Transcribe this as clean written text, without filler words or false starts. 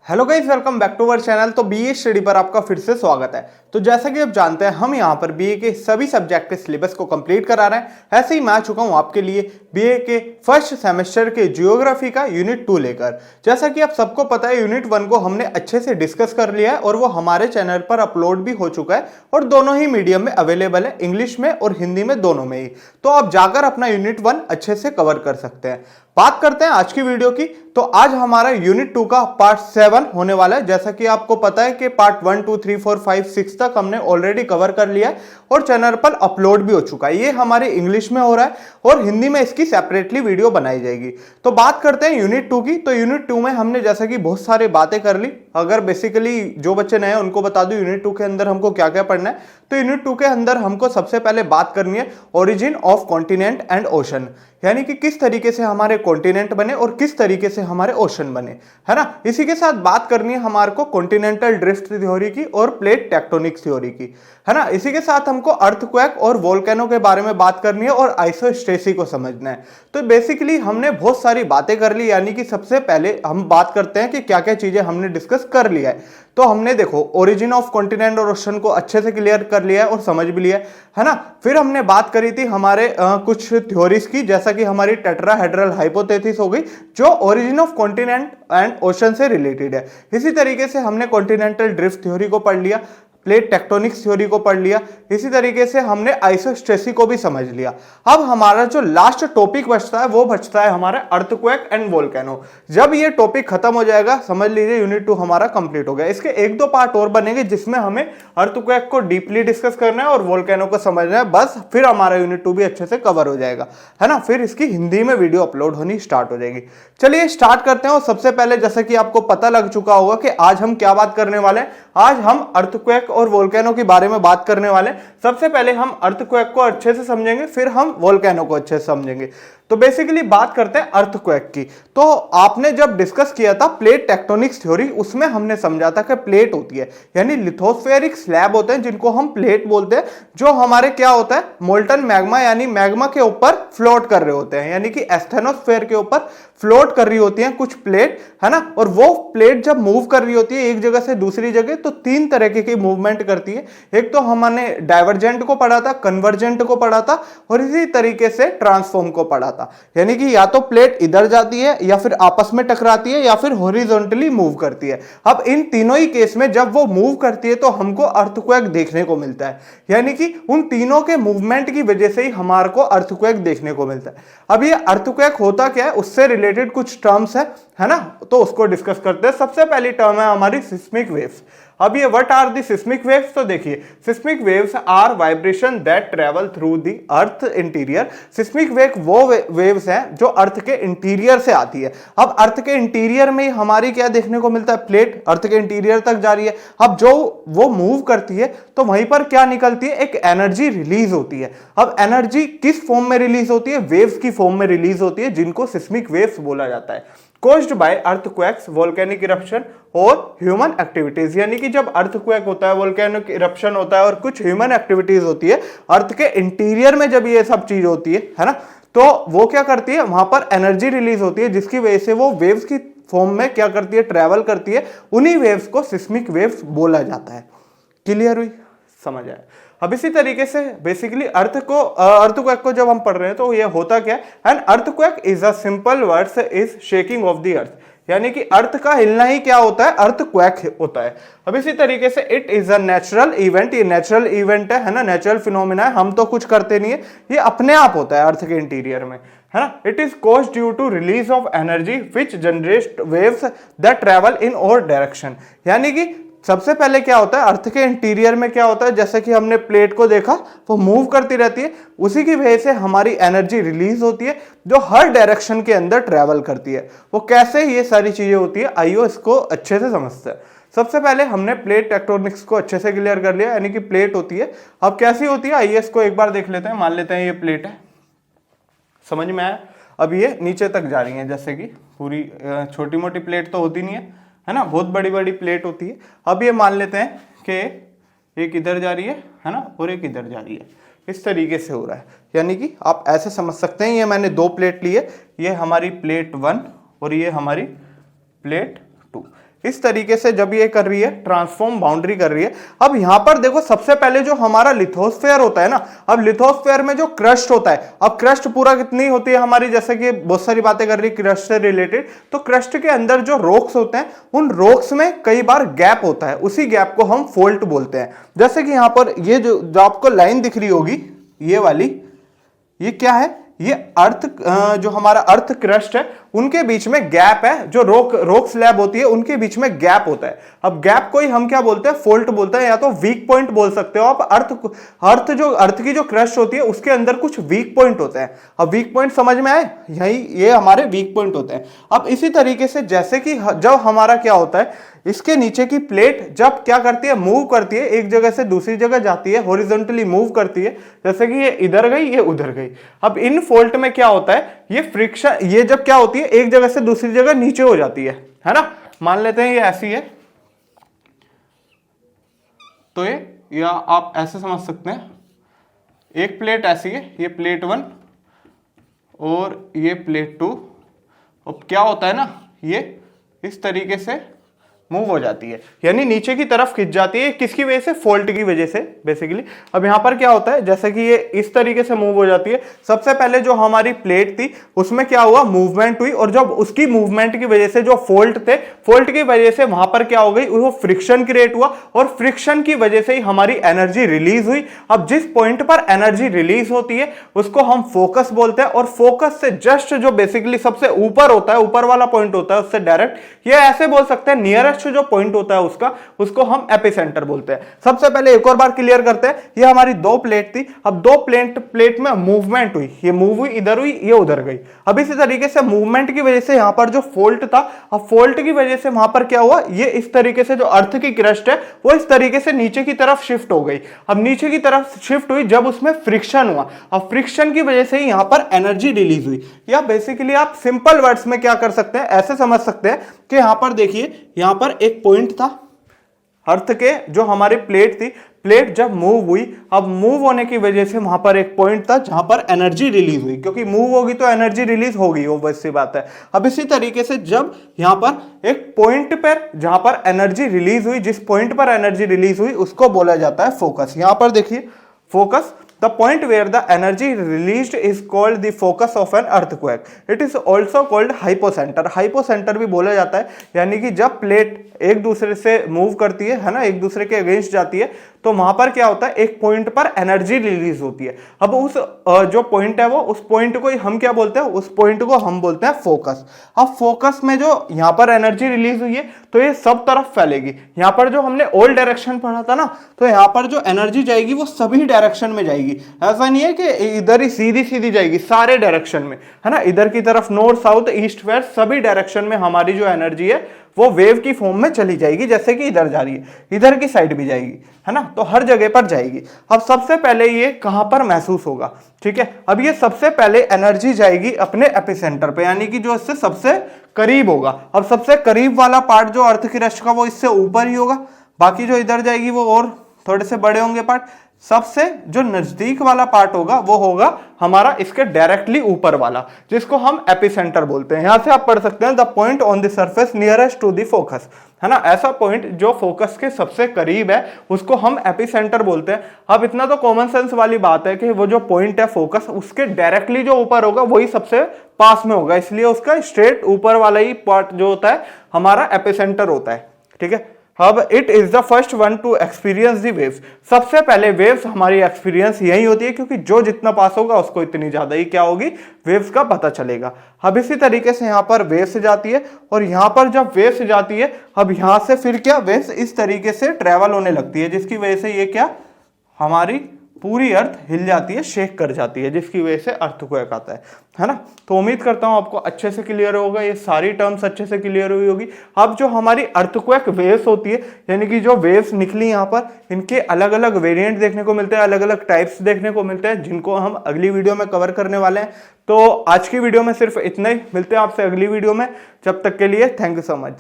Hello guys, welcome back to our channel. तो BA study पर आपका फिर से स्वागत है। तो जैसा कि आप जानते हैं, हम यहाँ पर बीए के सभी सब्जेक्ट के सिलेबस को कंप्लीट करा रहे हैं। ऐसे ही मैं आ चुका हूँ आपके लिए बीए के फर्स्ट सेमेस्टर के जियोग्राफी का यूनिट 2 लेकर। जैसा कि आप सबको पता है, यूनिट 1 को हमने अच्छे से डिस्कस कर लिया है और वो हमारे चैनल पर अपलोड भी हो चुका है और दोनों ही मीडियम में अवेलेबल है, इंग्लिश में और हिंदी में, दोनों में ही। तो आप जाकर अपना यूनिट 1 अच्छे से कवर कर सकते हैं। बात करते हैं आज की वीडियो की। तो आज हमारा यूनिट 2 का पार्ट 7 होने वाला है। जैसा कि आपको पता है कि पार्ट 1 2 3 4 5 6 तक हमने ऑलरेडी कवर कर लिया है और चैनल पर अपलोड भी हो चुका है। ये हमारे इंग्लिश में हो रहा है और हिंदी में इसकी सेपरेटली वीडियो बनाई जाएगी। तो बात करते हैं यूनिट 2 की। तो यूनिट 2 में हमने जैसा कि बहुत सारी बातें कर ली। अगर बेसिकली जो बच्चे नए हैं उनको बता दूं यूनिट 2 के अंदर हमको क्या क्या पढ़ना है। तो यूनिट 2 के अंदर हमको सबसे पहले बात करनी है origin of continent and ocean, यानी कि किस तरीके से हमारे कॉन्टिनेंट बने और किस तरीके से हमारे ओशन बने, है ना। इसी के साथ बात करनी है हमारे को कॉन्टिनेंटल ड्रिफ्ट थ्योरी की और प्लेट टेक्टोनिक थ्योरी की, है ना। इसी के साथ हमको अर्थक्वेक और वोल्केनो के बारे में बात करनी है और आइसोस्टेसी को समझना है। तो बेसिकली हमने बहुत सारी बातें कर ली, यानी कि सबसे पहले हम बात करते हैं कि क्या क्या चीजें हमने डिस्कस कर लिया है। तो हमने देखो ओरिजिन ऑफ कॉन्टिनेंट और ओशन को अच्छे से क्लियर कर लिया है और समझ भी लिया है ना। फिर हमने बात करी थी हमारे कुछ थ्योरीज की, जैसा कि हमारी टेट्राहेड्रल हाइपोथेसिस हो गई जो origin of continent and ocean से रिलेटेड है। इसी तरीके से हमने कॉन्टिनेंटल ड्रिफ्ट थ्योरी को पढ़ लिया, प्लेट टेक्टोनिक्स थ्योरी को पढ़ लिया। इसी तरीके से हमने आइसोस्टेसी को भी समझ लिया। अब हमारा जो लास्ट टॉपिक बचता है वो बचता है हमारा अर्थक्वेक एंड वोल्केनो। जब ये टॉपिक खत्म हो जाएगा समझ लीजिए यूनिट 2 हमारा कंप्लीट हो गया। इसके एक दो पार्ट और बनेंगे जिसमें हमें अर्थक्वेक को डीपली डिस्कस करना है और वोल्केनो को समझना है, बस फिर हमारा यूनिट 2 भी अच्छे से कवर हो जाएगा, है ना। फिर इसकी हिंदी में वीडियो अपलोड होनी स्टार्ट हो जाएगी। चलिए स्टार्ट करते हैं। और सबसे पहले जैसा कि आपको पता लग चुका होगा कि आज हम क्या बात करने वाले हैं। आज हम अर्थक्वेक और वोल्केनो के बारे में बात करने वाले हैं। सबसे पहले हम अर्थक्वेक को अच्छे से समझेंगे, फिर हम वोल्केनो को अच्छे से समझेंगे। तो बेसिकली बात करते हैं अर्थक्वेक की। तो आपने जब डिस्कस किया था प्लेट टेक्टोनिक्स थ्योरी, उसमें हमने समझा था कि प्लेट होती है यानी लिथोस्फेरिक स्लैब होते हैं जिनको हम प्लेट बोलते हैं, जो हमारे क्या होता है मोल्टन मैग्मा यानी मैग्मा के ऊपर फ्लोट कर रहे होते हैं, यानी कि एस्थेनोस्फेयर के ऊपर फ्लोट कर रही होती हैं कुछ प्लेट, है ना। और वो प्लेट जब मूव कर रही होती है एक जगह से दूसरी जगह तो तीन तरीके की मूवमेंट करती है। एक तो हमने डाइवर्जेंट को पढ़ा था, कन्वर्जेंट को पढ़ा था और इसी तरीके से ट्रांसफॉर्म को पढ़ा था, यानी कि या तो प्लेट इधर जाती है या फिर आपस में टकराती है या फिर हॉरिजॉन्टली मूव करती है। अब इन तीनों ही केस में जब वो मूव करती है तो हमको अर्थक्वेक देखने को मिलता है, यानी कि उन तीनों के मूवमेंट की वजह से ही हमारे को अर्थक्वेक देखने को मिलता है। अब ये अर्थक्वेक होता क्या है, उससे रिलेटेड कुछ टर्म्स है ना, तो उसको डिस्कस करते हैं। सबसे पहली टर्म है हमारी सिस्मिक वेव्स। अब ये what are the seismic waves, तो देखिए seismic waves are vibration that travel through the earth interior. Seismic wave वो वेव्स हैं जो अर्थ के इंटीरियर से आती है। अब अर्थ के इंटीरियर में हमारी क्या देखने को मिलता है, प्लेट अर्थ के इंटीरियर तक जा रही है। अब जो वो मूव करती है तो वहीं पर क्या निकलती है, एक एनर्जी रिलीज होती है। अब एनर्जी किस फॉर्म में रिलीज होती है, वेव्स की फॉर्म में रिलीज होती है, जिनको सिस्मिक वेव्स बोला जाता है। Caused by earthquakes, volcanic eruption और ह्यूमन एक्टिविटीज, यानी कि जब अर्थक्वेक होता है, वोल्केनिक इरप्शन होता है और कुछ ह्यूमन एक्टिविटीज होती है अर्थ के इंटीरियर में, जब ये सब चीज होती है ना, तो वो क्या करती है, वहां पर एनर्जी रिलीज होती है जिसकी वजह से वो वेव्स की फॉर्म में क्या करती है, ट्रेवल करती है। उन्हीं वेव्स को सिस्मिक वेव्स बोला जाता है। क्लियर हुई, समझ आया। अब इसी तरीके से बेसिकली अर्थक्वेक को जब हम पढ़ रहे हैं तो ये होता क्या है, an earthquake is a simple words is shaking of the earth, यानी कि अर्थ का हिलना ही क्या होता है, अर्थक्वेक होता है। अब इसी तरीके से it is a natural event, ये नेचुरल इवेंट है ना, नेचुरल फिनोमिना है, हम तो कुछ करते नहीं है, ये अपने आप होता है अर्थ के इंटीरियर में, है ना। It is caused due to release of energy which generate waves that travel in all direction, यानी कि सबसे पहले क्या होता है अर्थ के इंटीरियर में क्या होता है, जैसे कि हमने प्लेट को देखा वो मूव करती रहती है, उसी की वजह से हमारी एनर्जी रिलीज होती है जो हर डायरेक्शन के अंदर ट्रेवल करती है। वो कैसे ये सारी चीजें होती है, आइयो इसको अच्छे से समझते हैं। सबसे पहले हमने प्लेट टेक्टोनिक्स को अच्छे से क्लियर कर लिया, यानी कि प्लेट होती है। अब कैसी होती है, आइए इसको एक बार देख लेते हैं। मान लेते हैं ये प्लेट है, समझ में आया। अब ये नीचे तक जा रही है, जैसे कि पूरी छोटी मोटी प्लेट तो होती नहीं है ना, बहुत बड़ी बड़ी प्लेट होती है। अब ये मान लेते हैं कि एक इधर जा रही है ना, और एक इधर जा रही है, इस तरीके से हो रहा है। यानी कि आप ऐसे समझ सकते हैं, ये मैंने दो प्लेट ली है, ये हमारी प्लेट 1 और ये हमारी प्लेट 2। इस तरीके से जब ये कर रही है ट्रांसफॉर्म बाउंड्री कर रही है। अब यहां पर देखो सबसे पहले जो हमारा लिथोस्फेयर होता है ना, अब लिथोस्फेयर में जो क्रस्ट होता है, अब क्रस्ट पूरा कितनी होती है हमारी, जैसे कि बहुत सारी बातें कर रही है क्रस्ट से रिलेटेड, तो क्रस्ट के अंदर जो रॉक्स होते हैं उन रॉक्स में कई बार गैप होता है, उसी गैप को हम फोल्ट बोलते हैं। जैसे कि यहां पर ये जो आपको लाइन दिख रही होगी ये वाली, ये क्या है, ये अर्थ जो हमारा अर्थ क्रस्ट है उनके बीच में गैप है, जो रॉक स्लैब होती है उनके बीच में गैप होता है। अब गैप को ही हम क्या बोलते हैं, फोल्ट बोलते हैं, या तो वीक पॉइंट बोल सकते हो आप। अर्थ की जो क्रस्ट होती है उसके अंदर कुछ वीक पॉइंट होते हैं। अब वीक पॉइंट समझ में आए, यही ये हमारे वीक पॉइंट होते हैं। अब इसी तरीके से जैसे कि जब हमारा क्या होता है, इसके नीचे की प्लेट जब क्या करती है, मूव करती है, एक जगह से दूसरी जगह जाती है, हॉरिजॉन्टली मूव करती है, जैसे कि ये इधर गई ये उधर गई। अब इन फोल्ट में क्या होता है, ये फ्रिक्शन, ये जब क्या होती है एक जगह से दूसरी जगह नीचे हो जाती है ना। मान लेते हैं ये ऐसी है, तो ये या आप ऐसे समझ सकते हैं, एक प्लेट ऐसी है, ये प्लेट 1 और ये प्लेट 2। अब क्या होता है ना, ये इस तरीके से मूव हो जाती है, यानी नीचे की तरफ खिंच जाती है। किसकी वजह से, फोल्ट की वजह से बेसिकली। अब यहां पर क्या होता है, जैसे कि ये इस तरीके से मूव हो जाती है, सबसे पहले जो हमारी प्लेट थी उसमें क्या हुआ, मूवमेंट हुई, और जब उसकी मूवमेंट की वजह से जो फोल्ट थे, फोल्ट की वजह से वहां पर क्या हो गई, वो फ्रिक्शन क्रिएट हुआ, और फ्रिक्शन की वजह से ही हमारी एनर्जी रिलीज हुई। अब जिस पॉइंट पर एनर्जी रिलीज होती है उसको हम फोकस बोलते हैं, और फोकस से जस्ट जो बेसिकली सबसे ऊपर होता है, ऊपर वाला पॉइंट होता है, उससे डायरेक्ट, ये ऐसे बोल सकते हैं नियरेस्ट जो पॉइंट होता है उसको हम एपिसेंटर बोलते हैं। सबसे पहले एक और बार क्लियर करते हैं, ये हमारी दो प्लेट थी, अब दो प्लेट में मूवमेंट हुई, ये मूव हुई, इधर हुई, ये उधर गई। अब इसी तरीके से मूवमेंट की वजह से यहां पर जो फोल्ट था, अब फोल्ट की वजह से वहां पर क्या हुआ, ये इस तरीके से जो अर्थ की क्रस्ट है वो इस तरीके से नीचे की तरफ शिफ्ट हो गई। अब नीचे की तरफ शिफ्ट हुई जब उसमें फ्रिक्शन हुआ, अब फ्रिक्शन की वजह से ही यहां पर एनर्जी रिलीज हुई। या बेसिकली आप सिंपल वर्ड्स में क्या कर सकते हैं, ऐसे समझ सकते हैं कि यहां पर देखिए, यहां पर एक पॉइंट था अर्थ के, जो हमारी प्लेट थी, प्लेट जब मूव हुई, अब मूव होने की वजह से वहां पर एक पॉइंट था जहां पर एनर्जी रिलीज हुई, क्योंकि मूव होगी तो एनर्जी रिलीज होगी, वो वैसी बात है। अब इसी तरीके से जब यहां पर एक पॉइंट पर जहां पर एनर्जी रिलीज हुई, जिस पॉइंट पर एनर्जी रिलीज हुई उसको बोला जाता है फोकस। यहां पर देखिए focus, the point where the energy released is called the focus of an earthquake. It is also called hypocenter. hypocenter भी बोला जाता है, यानी कि जब प्लेट एक दूसरे से मूव करती है ना, एक दूसरे के अगेंस्ट जाती है, तो वहां पर क्या होता है, एक पॉइंट पर एनर्जी रिलीज होती है। अब उस जो पॉइंट है वो, उस पॉइंट को हम क्या बोलते हैं, उस पॉइंट को हम बोलते हैं फोकस। अब फोकस में जो यहां पर एनर्जी रिलीज हुई है तो ये सब तरफ फैलेगी। यहां पर जो हमने ऑल डायरेक्शन पढ़ा था ना, तो यहां पर जो एनर्जी जाएगी वो सभी डायरेक्शन में जाएगी। ऐसा नहीं है कि इधर ही सीधी सीधी जाएगी, सारे डायरेक्शन में, है ना, इधर की तरफ नॉर्थ साउथ ईस्ट वेस्ट सभी डायरेक्शन में हमारी जो एनर्जी है वो वेव की फॉर्म में चली जाएगी। जैसे कि इधर जा रही है, इधर की साइड भी जाएगी, है ना, तो हर जगह पर जाएगी। अब सबसे पहले ये कहां पर महसूस होगा, ठीक है, अब ये सबसे पहले एनर्जी जाएगी अपने एपिसेंटर पे, यानी कि जो इससे सबसे करीब होगा। अब सबसे करीब वाला पार्ट जो अर्थ की रश्मि का वो इससे ऊपर ही होगा, बाकी जो इधर जाएगी वो और थोड़े से बड़े होंगे पार्ट। सबसे जो नजदीक वाला पार्ट होगा वो होगा हमारा इसके डायरेक्टली ऊपर वाला, जिसको हम एपिसेंटर बोलते हैं। यहां से आप पढ़ सकते हैं the point on the surface nearest to the focus, है ना, ऐसा पॉइंट जो फोकस के सबसे करीब है उसको हम एपिसेंटर बोलते हैं। अब इतना तो कॉमन सेंस वाली बात है कि वो जो पॉइंट है फोकस, उसके डायरेक्टली जो ऊपर होगा वही सबसे पास में होगा, इसलिए उसका स्ट्रेट ऊपर वाला ही पार्ट जो होता है हमारा एपिसेंटर होता है, ठीक है। अब it is the first one two experience the waves, सबसे पहले वेव्स हमारी एक्सपीरियंस यही होती है, क्योंकि जो जितना पास होगा उसको इतनी ज्यादा ही क्या होगी, वेव्स का पता चलेगा। अब इसी तरीके से यहाँ पर वेव्स जाती है, और यहाँ पर जब वेव्स जाती है, अब यहाँ से फिर क्या, वेव्स इस तरीके से ट्रेवल होने लगती है, जिसकी वजह से ये क्या, हमारी पूरी अर्थ हिल जाती है, शेक कर जाती है, जिसकी वजह से अर्थक्वेक आता है ना। तो उम्मीद करता हूं आपको अच्छे से क्लियर होगा, ये सारी टर्म्स अच्छे से क्लियर हुई होगी। अब जो हमारी अर्थक्वेक वेव्स होती है, यानी कि जो वेव्स निकली यहाँ पर, इनके अलग अलग वेरिएंट देखने को मिलते हैं, अलग अलग टाइप्स देखने को मिलते हैं, जिनको हम अगली वीडियो में कवर करने वाले हैं। तो आज की वीडियो में सिर्फ इतना ही, मिलते हैं आपसे अगली वीडियो में, जब तक के लिए थैंक यू सो मच।